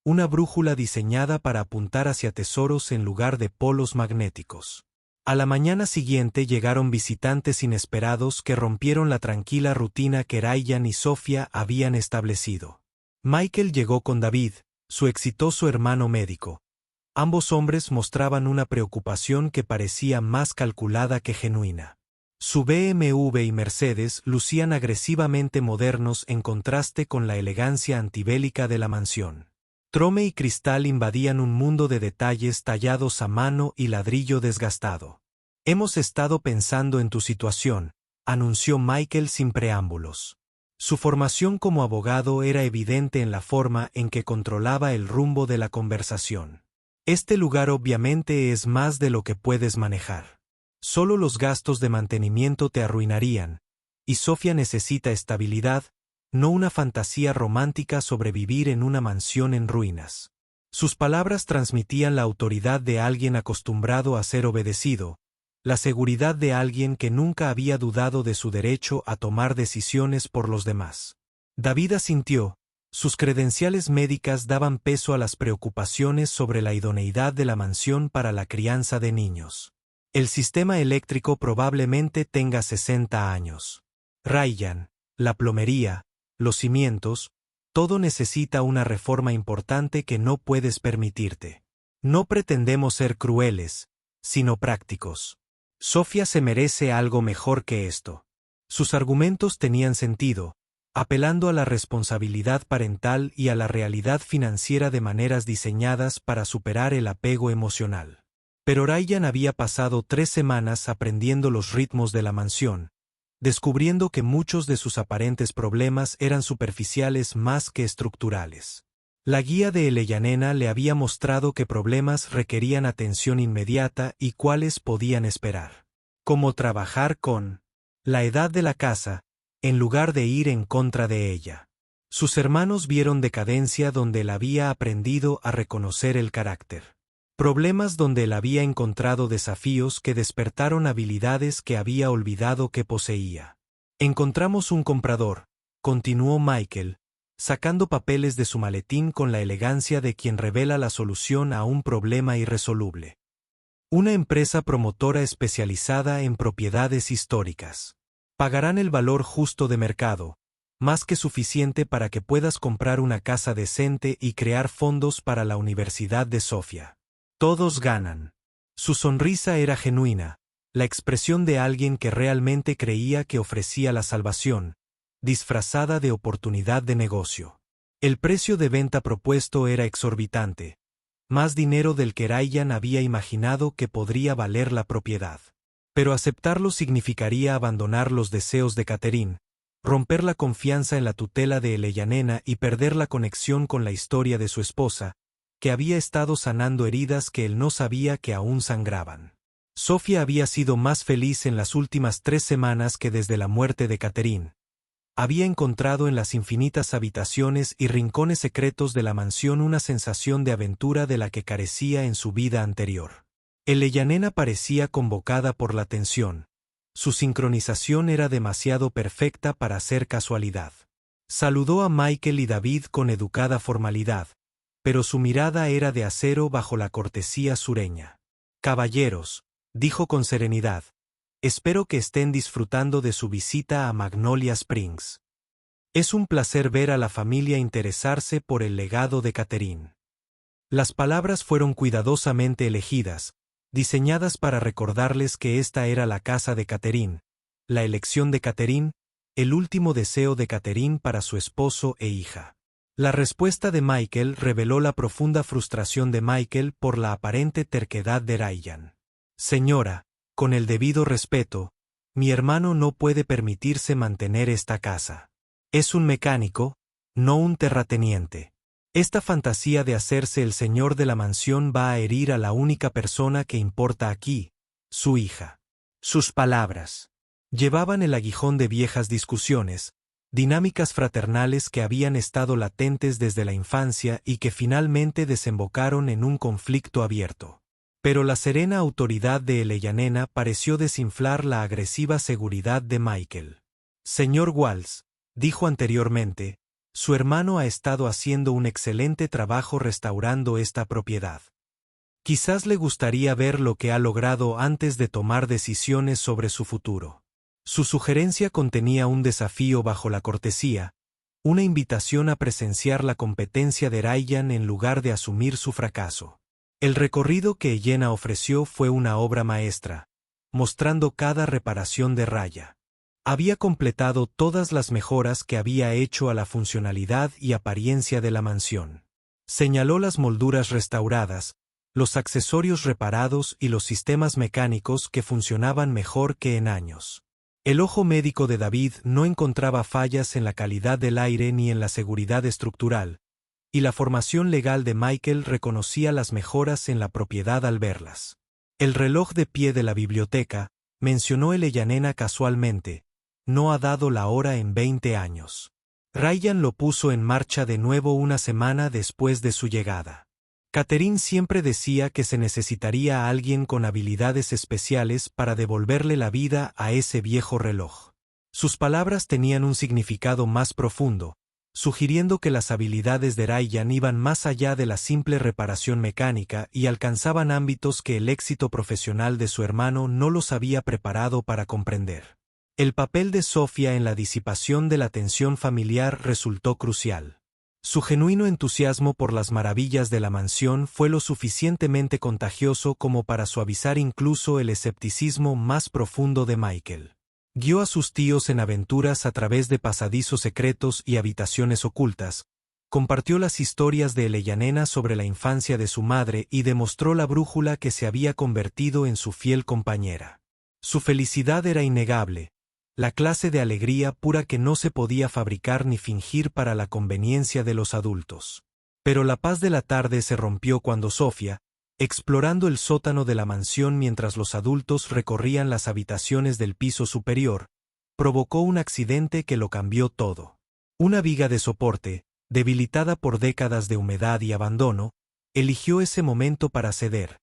una brújula diseñada para apuntar hacia tesoros en lugar de polos magnéticos. A la mañana siguiente llegaron visitantes inesperados que rompieron la tranquila rutina que Ryan y Sofía habían establecido. Michael llegó con David, su exitoso hermano médico. Ambos hombres mostraban una preocupación que parecía más calculada que genuina. Su BMW y Mercedes lucían agresivamente modernos en contraste con la elegancia antibélica de la mansión. Trome y cristal invadían un mundo de detalles tallados a mano y ladrillo desgastado. «Hemos estado pensando en tu situación», anunció Michael sin preámbulos. Su formación como abogado era evidente en la forma en que controlaba el rumbo de la conversación. Este lugar obviamente es más de lo que puedes manejar. Solo los gastos de mantenimiento te arruinarían, y Sofía necesita estabilidad, no una fantasía romántica sobre vivir en una mansión en ruinas. Sus palabras transmitían la autoridad de alguien acostumbrado a ser obedecido, la seguridad de alguien que nunca había dudado de su derecho a tomar decisiones por los demás. David asintió. Sus credenciales médicas daban peso a las preocupaciones sobre la idoneidad de la mansión para la crianza de niños. El sistema eléctrico probablemente tenga 60 años. Ryan, la plomería, los cimientos, todo necesita una reforma importante que no puedes permitirte. No pretendemos ser crueles, sino prácticos. Sofía se merece algo mejor que esto. Sus argumentos tenían sentido, apelando a la responsabilidad parental y a la realidad financiera de maneras diseñadas para superar el apego emocional. Pero Ryan había pasado 3 semanas aprendiendo los ritmos de la mansión, descubriendo que muchos de sus aparentes problemas eran superficiales más que estructurales. La guía de Eleyanena le había mostrado qué problemas requerían atención inmediata y cuáles podían esperar. Cómo trabajar con la edad de la casa, en lugar de ir en contra de ella. Sus hermanos vieron decadencia donde él había aprendido a reconocer el carácter. Problemas donde él había encontrado desafíos que despertaron habilidades que había olvidado que poseía. Encontramos un comprador, continuó Michael, sacando papeles de su maletín con la elegancia de quien revela la solución a un problema irresoluble. Una empresa promotora especializada en propiedades históricas. Pagarán el valor justo de mercado, más que suficiente para que puedas comprar una casa decente y crear fondos para la Universidad de Sofía. Todos ganan. Su sonrisa era genuina, la expresión de alguien que realmente creía que ofrecía la salvación, disfrazada de oportunidad de negocio. El precio de venta propuesto era exorbitante, más dinero del que Ryan había imaginado que podría valer la propiedad. Pero aceptarlo significaría abandonar los deseos de Catherine, romper la confianza en la tutela de Eleyanena y perder la conexión con la historia de su esposa, que había estado sanando heridas que él no sabía que aún sangraban. Sofía había sido más feliz en las últimas 3 semanas que desde la muerte de Catherine. Había encontrado en las infinitas habitaciones y rincones secretos de la mansión una sensación de aventura de la que carecía en su vida anterior. Eleyanena parecía convocada por la tensión. Su sincronización era demasiado perfecta para ser casualidad. Saludó a Michael y David con educada formalidad, pero su mirada era de acero bajo la cortesía sureña. «Caballeros», dijo con serenidad, «espero que estén disfrutando de su visita a Magnolia Springs. Es un placer ver a la familia interesarse por el legado de Catherine». Las palabras fueron cuidadosamente elegidas, diseñadas para recordarles que esta era la casa de Catherine, la elección de Catherine, el último deseo de Catherine para su esposo e hija. La respuesta de Michael reveló la profunda frustración de Michael por la aparente terquedad de Ryan. Señora, con el debido respeto, mi hermano no puede permitirse mantener esta casa. Es un mecánico, no un terrateniente. Esta fantasía de hacerse el señor de la mansión va a herir a la única persona que importa aquí, su hija. Sus palabras llevaban el aguijón de viejas discusiones, dinámicas fraternales que habían estado latentes desde la infancia y que finalmente desembocaron en un conflicto abierto. Pero la serena autoridad de Eleyanena pareció desinflar la agresiva seguridad de Michael. Señor Walsh, dijo anteriormente, su hermano ha estado haciendo un excelente trabajo restaurando esta propiedad. Quizás le gustaría ver lo que ha logrado antes de tomar decisiones sobre su futuro. Su sugerencia contenía un desafío bajo la cortesía, una invitación a presenciar la competencia de Ryan en lugar de asumir su fracaso. El recorrido que Elena ofreció fue una obra maestra, mostrando cada reparación de raya. Había completado todas las mejoras que había hecho a la funcionalidad y apariencia de la mansión. Señaló las molduras restauradas, los accesorios reparados y los sistemas mecánicos que funcionaban mejor que en años. El ojo médico de David no encontraba fallas en la calidad del aire ni en la seguridad estructural, y la formación legal de Michael reconocía las mejoras en la propiedad al verlas. El reloj de pie de la biblioteca, mencionó Eleyanena casualmente, no ha dado la hora en 20 años. Ryan lo puso en marcha de nuevo una semana después de su llegada. Catherine siempre decía que se necesitaría a alguien con habilidades especiales para devolverle la vida a ese viejo reloj. Sus palabras tenían un significado más profundo, sugiriendo que las habilidades de Ryan iban más allá de la simple reparación mecánica y alcanzaban ámbitos que el éxito profesional de su hermano no los había preparado para comprender. El papel de Sofía en la disipación de la tensión familiar resultó crucial. Su genuino entusiasmo por las maravillas de la mansión fue lo suficientemente contagioso como para suavizar incluso el escepticismo más profundo de Michael. Guió a sus tíos en aventuras a través de pasadizos secretos y habitaciones ocultas, compartió las historias de Eleyanena sobre la infancia de su madre y demostró la brújula que se había convertido en su fiel compañera. Su felicidad era innegable, la clase de alegría pura que no se podía fabricar ni fingir para la conveniencia de los adultos. Pero la paz de la tarde se rompió cuando Sofía, explorando el sótano de la mansión mientras los adultos recorrían las habitaciones del piso superior, provocó un accidente que lo cambió todo. Una viga de soporte, debilitada por décadas de humedad y abandono, eligió ese momento para ceder,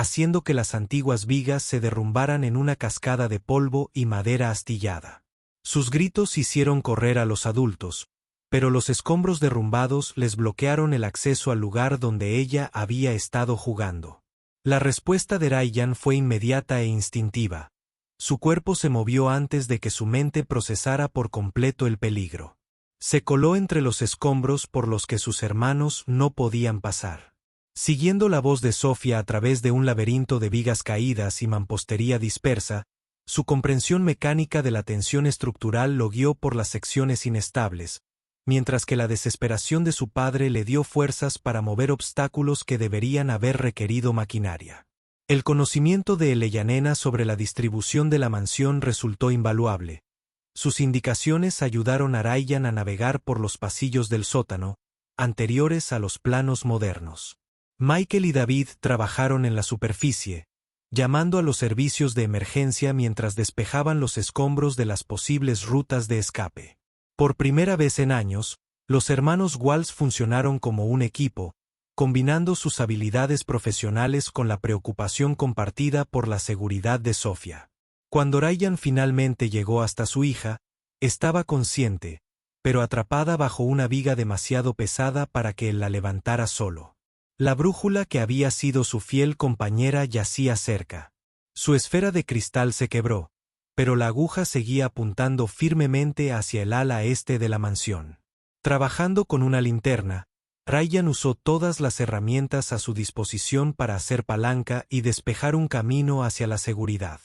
haciendo que las antiguas vigas se derrumbaran en una cascada de polvo y madera astillada. Sus gritos hicieron correr a los adultos, pero los escombros derrumbados les bloquearon el acceso al lugar donde ella había estado jugando. La respuesta de Ryan fue inmediata e instintiva. Su cuerpo se movió antes de que su mente procesara por completo el peligro. Se coló entre los escombros por los que sus hermanos no podían pasar. Siguiendo la voz de Sofía a través de un laberinto de vigas caídas y mampostería dispersa, su comprensión mecánica de la tensión estructural lo guió por las secciones inestables, mientras que la desesperación de su padre le dio fuerzas para mover obstáculos que deberían haber requerido maquinaria. El conocimiento de Eleyanena sobre la distribución de la mansión resultó invaluable. Sus indicaciones ayudaron a Ryan a navegar por los pasillos del sótano, anteriores a los planos modernos. Michael y David trabajaron en la superficie, llamando a los servicios de emergencia mientras despejaban los escombros de las posibles rutas de escape. Por primera vez en años, los hermanos Walsh funcionaron como un equipo, combinando sus habilidades profesionales con la preocupación compartida por la seguridad de Sofía. Cuando Ryan finalmente llegó hasta su hija, estaba consciente, pero atrapada bajo una viga demasiado pesada para que él la levantara solo. La brújula que había sido su fiel compañera yacía cerca. Su esfera de cristal se quebró, pero la aguja seguía apuntando firmemente hacia el ala este de la mansión. Trabajando con una linterna, Ryan usó todas las herramientas a su disposición para hacer palanca y despejar un camino hacia la seguridad.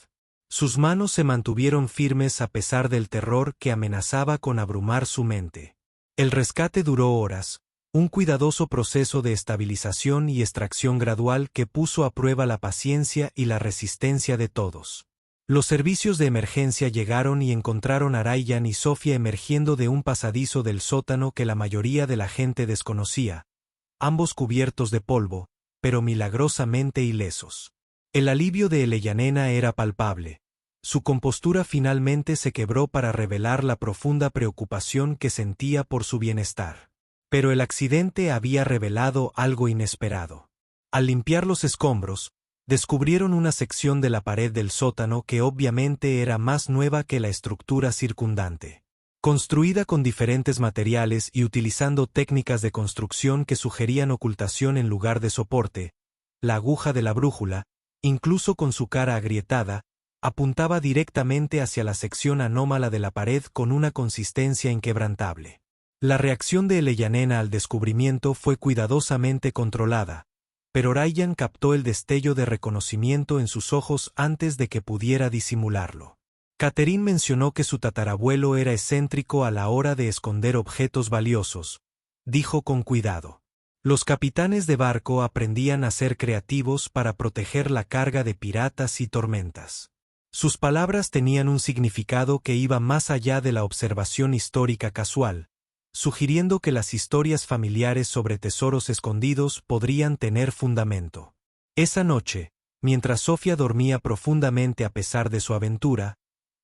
Sus manos se mantuvieron firmes a pesar del terror que amenazaba con abrumar su mente. El rescate duró horas, un cuidadoso proceso de estabilización y extracción gradual que puso a prueba la paciencia y la resistencia de todos. Los servicios de emergencia llegaron y encontraron a Ryan y Sofía emergiendo de un pasadizo del sótano que la mayoría de la gente desconocía, ambos cubiertos de polvo, pero milagrosamente ilesos. El alivio de Eleyanena era palpable. Su compostura finalmente se quebró para revelar la profunda preocupación que sentía por su bienestar. Pero el accidente había revelado algo inesperado. Al limpiar los escombros, descubrieron una sección de la pared del sótano que obviamente era más nueva que la estructura circundante. Construida con diferentes materiales y utilizando técnicas de construcción que sugerían ocultación en lugar de soporte, la aguja de la brújula, incluso con su cara agrietada, apuntaba directamente hacia la sección anómala de la pared con una consistencia inquebrantable. La reacción de Eleyanena al descubrimiento fue cuidadosamente controlada, pero Ryan captó el destello de reconocimiento en sus ojos antes de que pudiera disimularlo. Catherine mencionó que su tatarabuelo era excéntrico a la hora de esconder objetos valiosos, dijo con cuidado. Los capitanes de barco aprendían a ser creativos para proteger la carga de piratas y tormentas. Sus palabras tenían un significado que iba más allá de la observación histórica casual, sugiriendo que las historias familiares sobre tesoros escondidos podrían tener fundamento. Esa noche, mientras Sofía dormía profundamente a pesar de su aventura,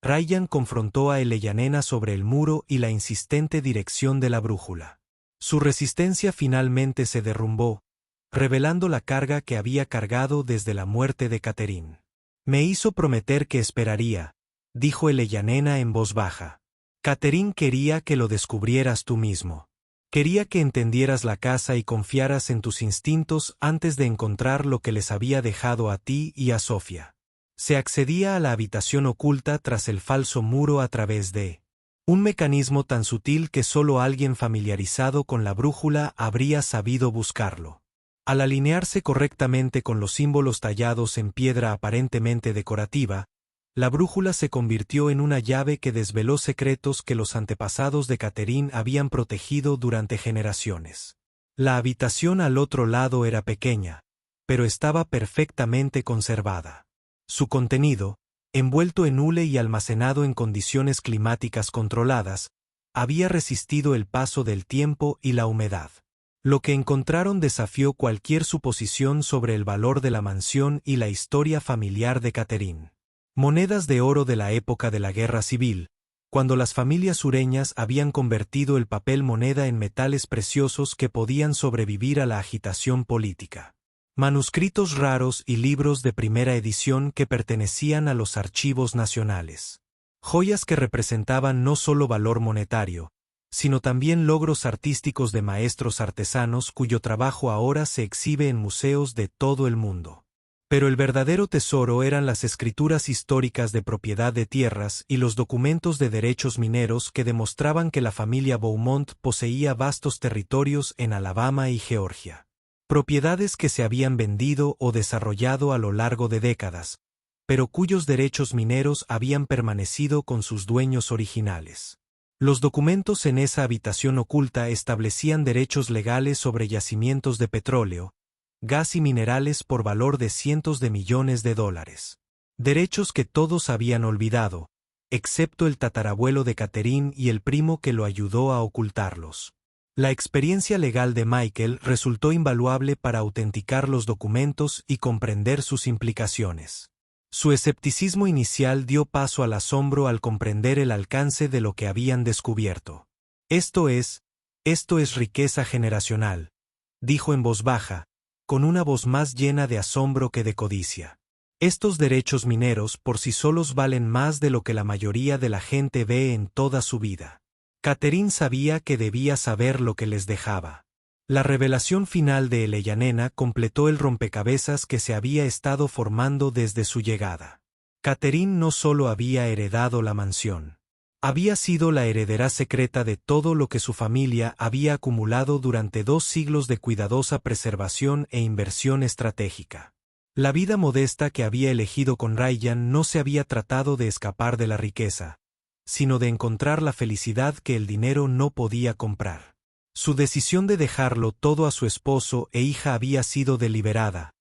Ryan confrontó a Eleyanena sobre el muro y la insistente dirección de la brújula. Su resistencia finalmente se derrumbó, revelando la carga que había cargado desde la muerte de Catherine. Me hizo prometer que esperaría, dijo Eleyanena en voz baja. Catherine quería que lo descubrieras tú mismo. Quería que entendieras la casa y confiaras en tus instintos antes de encontrar lo que les había dejado a ti y a Sofía. Se accedía a la habitación oculta tras el falso muro a través de un mecanismo tan sutil que solo alguien familiarizado con la brújula habría sabido buscarlo. Al alinearse correctamente con los símbolos tallados en piedra aparentemente decorativa, la brújula se convirtió en una llave que desveló secretos que los antepasados de Catherine habían protegido durante generaciones. La habitación al otro lado era pequeña, pero estaba perfectamente conservada. Su contenido, envuelto en hule y almacenado en condiciones climáticas controladas, había resistido el paso del tiempo y la humedad. Lo que encontraron desafió cualquier suposición sobre el valor de la mansión y la historia familiar de Catherine. Monedas de oro de la época de la Guerra Civil, cuando las familias sureñas habían convertido el papel moneda en metales preciosos que podían sobrevivir a la agitación política. Manuscritos raros y libros de primera edición que pertenecían a los archivos nacionales. Joyas que representaban no solo valor monetario, sino también logros artísticos de maestros artesanos cuyo trabajo ahora se exhibe en museos de todo el mundo. Pero el verdadero tesoro eran las escrituras históricas de propiedad de tierras y los documentos de derechos mineros que demostraban que la familia Beaumont poseía vastos territorios en Alabama y Georgia. Propiedades que se habían vendido o desarrollado a lo largo de décadas, pero cuyos derechos mineros habían permanecido con sus dueños originales. Los documentos en esa habitación oculta establecían derechos legales sobre yacimientos de petróleo, gas y minerales por valor de cientos de millones de dólares. Derechos que todos habían olvidado, excepto el tatarabuelo de Catherine y el primo que lo ayudó a ocultarlos. La experiencia legal de Michael resultó invaluable para autenticar los documentos y comprender sus implicaciones. Su escepticismo inicial dio paso al asombro al comprender el alcance de lo que habían descubierto. Esto es riqueza generacional, dijo en voz baja, con una voz más llena de asombro que de codicia. Estos derechos mineros por sí solos valen más de lo que la mayoría de la gente ve en toda su vida. Catherine sabía que debía saber lo que les dejaba. La revelación final de Eleyanena completó el rompecabezas que se había estado formando desde su llegada. Catherine no solo había heredado la mansión. Había sido la heredera secreta de todo lo que su familia había acumulado durante 2 siglos de cuidadosa preservación e inversión estratégica. La vida modesta que había elegido con Ryan no se había tratado de escapar de la riqueza, sino de encontrar la felicidad que el dinero no podía comprar. Su decisión de dejarlo todo a su esposo e hija había sido deliberada,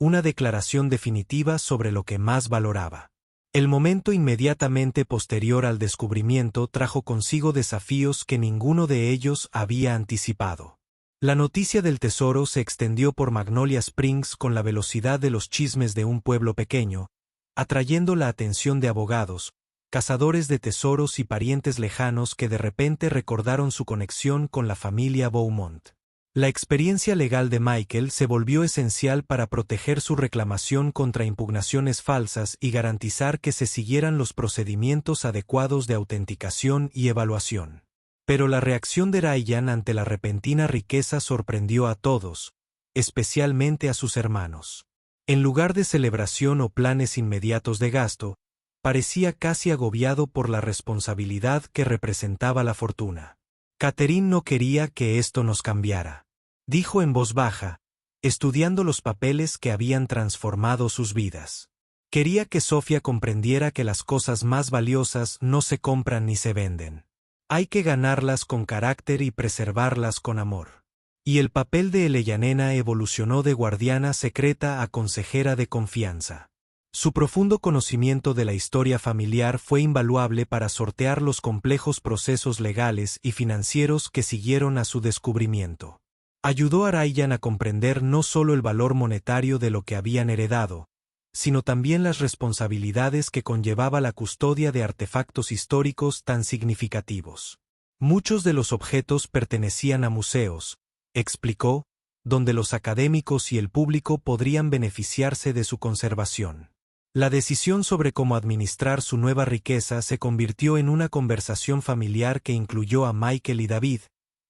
una declaración definitiva sobre lo que más valoraba. El momento inmediatamente posterior al descubrimiento trajo consigo desafíos que ninguno de ellos había anticipado. La noticia del tesoro se extendió por Magnolia Springs con la velocidad de los chismes de un pueblo pequeño, atrayendo la atención de abogados, cazadores de tesoros y parientes lejanos que de repente recordaron su conexión con la familia Beaumont. La experiencia legal de Michael se volvió esencial para proteger su reclamación contra impugnaciones falsas y garantizar que se siguieran los procedimientos adecuados de autenticación y evaluación. Pero la reacción de Ryan ante la repentina riqueza sorprendió a todos, especialmente a sus hermanos. En lugar de celebración o planes inmediatos de gasto, parecía casi agobiado por la responsabilidad que representaba la fortuna. Catherine no quería que esto nos cambiara, dijo en voz baja, estudiando los papeles que habían transformado sus vidas. Quería que Sofía comprendiera que las cosas más valiosas no se compran ni se venden. Hay que ganarlas con carácter y preservarlas con amor. Y el papel de Eleyanena evolucionó de guardiana secreta a consejera de confianza. Su profundo conocimiento de la historia familiar fue invaluable para sortear los complejos procesos legales y financieros que siguieron a su descubrimiento. Ayudó a Ryan a comprender no solo el valor monetario de lo que habían heredado, sino también las responsabilidades que conllevaba la custodia de artefactos históricos tan significativos. Muchos de los objetos pertenecían a museos, explicó, donde los académicos y el público podrían beneficiarse de su conservación. La decisión sobre cómo administrar su nueva riqueza se convirtió en una conversación familiar que incluyó a Michael y David,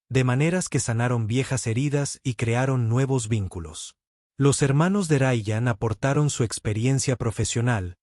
de maneras que sanaron viejas heridas y crearon nuevos vínculos. Los hermanos de Ryan aportaron su experiencia profesional,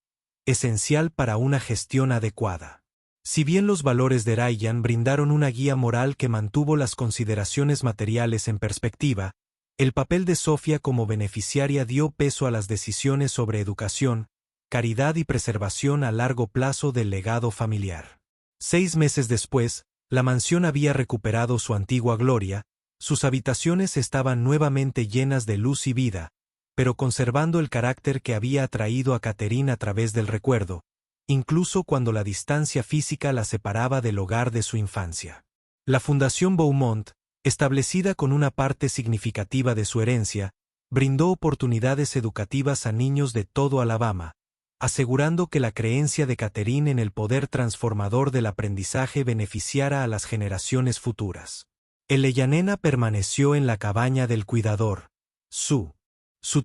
esencial para una gestión adecuada. Si bien los valores de Ryan brindaron una guía moral que mantuvo las consideraciones materiales en perspectiva, el papel de Sofía como beneficiaria dio peso a las decisiones sobre educación, caridad y preservación a largo plazo del legado familiar. 6 meses después, la mansión había recuperado su antigua gloria. Sus habitaciones estaban nuevamente llenas de luz y vida, pero conservando el carácter que había atraído a Catherine a través del recuerdo, incluso cuando la distancia física la separaba del hogar de su infancia. La Fundación Beaumont, establecida con una parte significativa de su herencia, brindó oportunidades educativas a niños de todo Alabama, asegurando que la creencia de Catherine en el poder transformador del aprendizaje beneficiara a las generaciones futuras. Eleyanena permaneció en la cabaña del cuidador. Su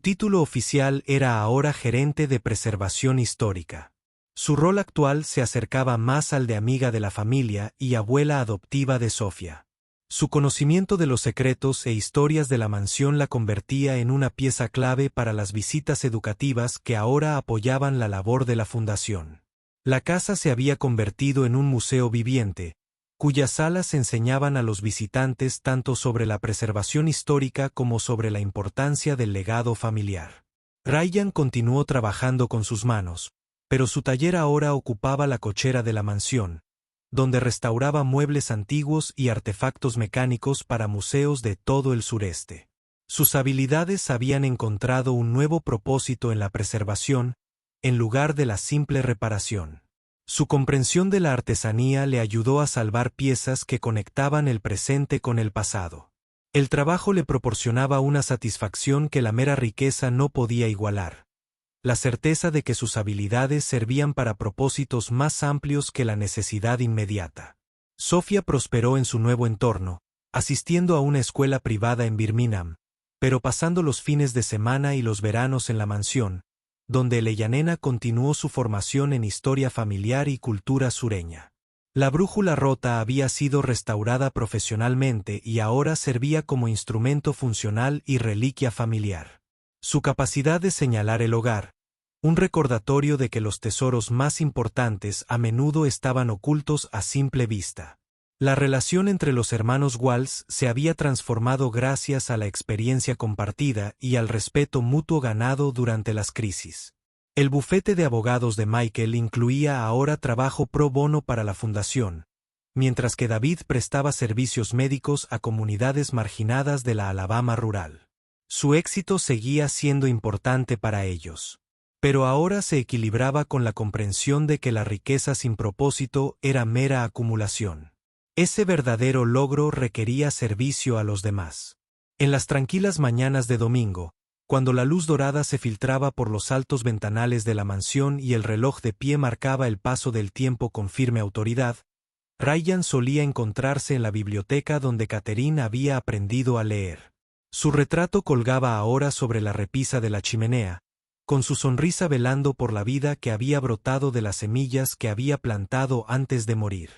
título oficial era ahora gerente de preservación histórica. Su rol actual se acercaba más al de amiga de la familia y abuela adoptiva de Sofía. Su conocimiento de los secretos e historias de la mansión la convertía en una pieza clave para las visitas educativas que ahora apoyaban la labor de la fundación. La casa se había convertido en un museo viviente, cuyas salas enseñaban a los visitantes tanto sobre la preservación histórica como sobre la importancia del legado familiar. Ryan continuó trabajando con sus manos, pero su taller ahora ocupaba la cochera de la mansión, donde restauraba muebles antiguos y artefactos mecánicos para museos de todo el sureste. Sus habilidades habían encontrado un nuevo propósito en la preservación, en lugar de la simple reparación. Su comprensión de la artesanía le ayudó a salvar piezas que conectaban el presente con el pasado. El trabajo le proporcionaba una satisfacción que la mera riqueza no podía igualar, la certeza de que sus habilidades servían para propósitos más amplios que la necesidad inmediata. Sofía prosperó en su nuevo entorno, asistiendo a una escuela privada en Birmingham, pero pasando los fines de semana y los veranos en la mansión, donde Eleyanena continuó su formación en historia familiar y cultura sureña. La brújula rota había sido restaurada profesionalmente y ahora servía como instrumento funcional y reliquia familiar. Su capacidad de señalar el hogar, un recordatorio de que los tesoros más importantes a menudo estaban ocultos a simple vista. La relación entre los hermanos Walsh se había transformado gracias a la experiencia compartida y al respeto mutuo ganado durante las crisis. El bufete de abogados de Michael incluía ahora trabajo pro bono para la fundación, mientras que David prestaba servicios médicos a comunidades marginadas de la Alabama rural. Su éxito seguía siendo importante para ellos. Pero ahora se equilibraba con la comprensión de que la riqueza sin propósito era mera acumulación. Ese verdadero logro requería servicio a los demás. En las tranquilas mañanas de domingo, cuando la luz dorada se filtraba por los altos ventanales de la mansión y el reloj de pie marcaba el paso del tiempo con firme autoridad, Ryan solía encontrarse en la biblioteca donde Catherine había aprendido a leer. Su retrato colgaba ahora sobre la repisa de la chimenea, con su sonrisa velando por la vida que había brotado de las semillas que había plantado antes de morir.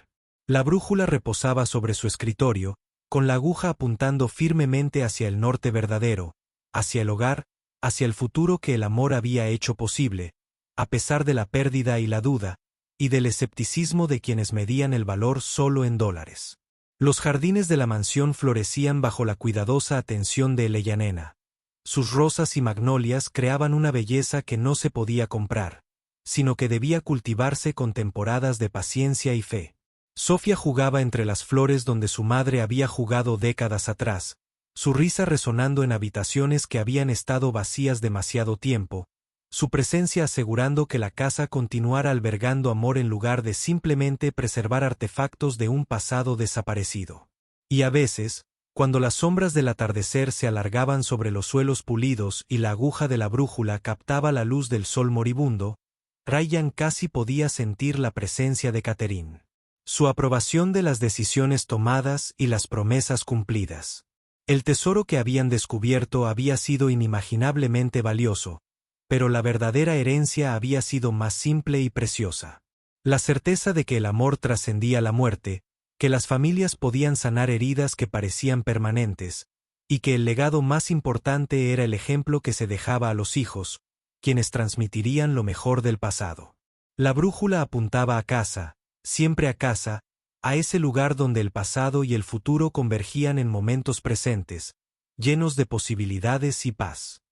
La brújula reposaba sobre su escritorio, con la aguja apuntando firmemente hacia el norte verdadero, hacia el hogar, hacia el futuro que el amor había hecho posible, a pesar de la pérdida y la duda, y del escepticismo de quienes medían el valor solo en dólares. Los jardines de la mansión florecían bajo la cuidadosa atención de Eleyanena. Sus rosas y magnolias creaban una belleza que no se podía comprar, sino que debía cultivarse con temporadas de paciencia y fe. Sofía jugaba entre las flores donde su madre había jugado décadas atrás, su risa resonando en habitaciones que habían estado vacías demasiado tiempo, su presencia asegurando que la casa continuara albergando amor en lugar de simplemente preservar artefactos de un pasado desaparecido. Y a veces, cuando las sombras del atardecer se alargaban sobre los suelos pulidos y la aguja de la brújula captaba la luz del sol moribundo, Ryan casi podía sentir la presencia de Catherine. Su aprobación de las decisiones tomadas y las promesas cumplidas. El tesoro que habían descubierto había sido inimaginablemente valioso, pero la verdadera herencia había sido más simple y preciosa. La certeza de que el amor trascendía la muerte, que las familias podían sanar heridas que parecían permanentes, y que el legado más importante era el ejemplo que se dejaba a los hijos, quienes transmitirían lo mejor del pasado. La brújula apuntaba a casa, siempre a casa, a ese lugar donde el pasado y el futuro convergían en momentos presentes, llenos de posibilidades y paz.